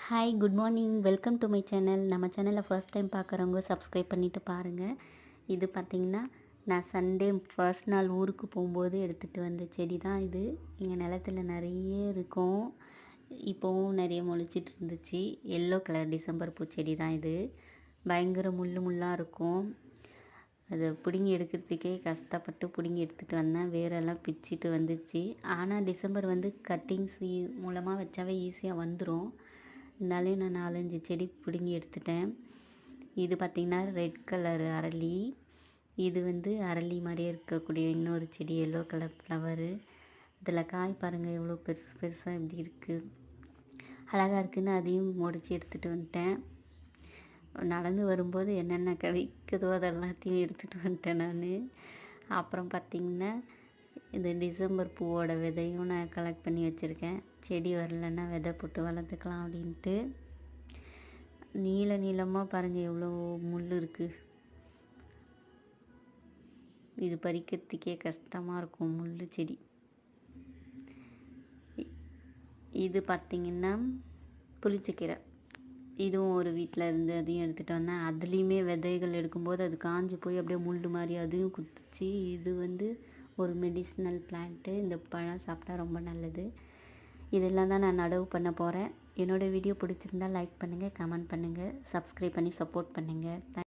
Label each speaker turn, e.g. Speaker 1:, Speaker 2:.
Speaker 1: Hi good morning welcome to my channel. நம்ம சேனலை first time பார்க்குறவங்க சப்ஸ்கிரைப் பண்ணிவிட்டு பாருங்கள். இது பார்த்திங்கன்னா நான் சண்டே ஃபர்ஸ்ட் நாள் ஊருக்கு போகும்போது எடுத்துகிட்டு வந்த செடி தான் இது. எங்கள் நிலத்துல நிறைய இருக்கும். இப்போவும் நிறைய முளைச்சிட்டு இருந்துச்சு. எல்லோ கலர் டிசம்பர் பூச்செடி தான் இது. பயங்கர முள்ளாக இருக்கும். அதை பிடுங்கி எடுக்கிறதுக்கே கஷ்டப்பட்டு பிடுங்கி எடுத்துகிட்டு வந்தேன். வேரெல்லாம் பிச்சுட்டு வந்துச்சு. ஆனால் டிசம்பர் வந்து கட்டிங்ஸ் மூலமாக வச்சாவே ஈஸியாக வந்துடும். இருந்தாலும் நான் 4-5 செடி பிடுங்கி எடுத்துட்டேன். இது பார்த்திங்கன்னா ரெட் கலர் அரளி. இது வந்து அரளி மாதிரியே இருக்கக்கூடிய இன்னொரு செடி எல்லோ கலர் ஃப்ளவரு. இதில் காய் பாருங்கள் எவ்வளோ பெருசு பெருசாக எப்படி இருக்குது, அழகாக இருக்குதுன்னு அதையும் முடிச்சு எடுத்துகிட்டு வந்துட்டேன். நடந்து வரும்போது என்னென்ன கிடைக்குதோ அதெல்லாத்தையும் எடுத்துகிட்டு வந்துட்டேன் நான். அப்புறம் பார்த்திங்கன்னா இந்த டிசம்பர் பூவோட விதையும் நான் கலெக்ட் பண்ணி வச்சுருக்கேன். செடி வரலன்னா விதை போட்டு வளர்த்துக்கலாம் அப்படின்ட்டு. நீளமாக பாருங்கள் எவ்வளோ முள் இருக்குது. இது பறிக்கிறதுக்கே கஷ்டமாக இருக்கும் முள் செடி. இது பார்த்திங்கன்னா புளிச்சக்கீரை. இதுவும் ஒரு வீட்டில் இருந்து அதையும் எடுத்துகிட்டு வந்தேன். அதுலேயுமே விதைகள் எடுக்கும்போது அது காஞ்சி போய் அப்படியே முள் மாதிரி அதையும் குத்துச்சு. இது வந்து ஒரு மெடிசினல் பிளான்ட்டு. இந்த பழம் சாப்பிட்டா ரொம்ப நல்லது. இதெல்லாம் தான் நான் நடவு பண்ண போகிறேன். என்னோடய வீடியோ பிடிச்சிருந்தால் லைக் பண்ணுங்கள், கமெண்ட் பண்ணுங்கள், சப்ஸ்கிரைப் பண்ணி சப்போர்ட் பண்ணுங்கள்.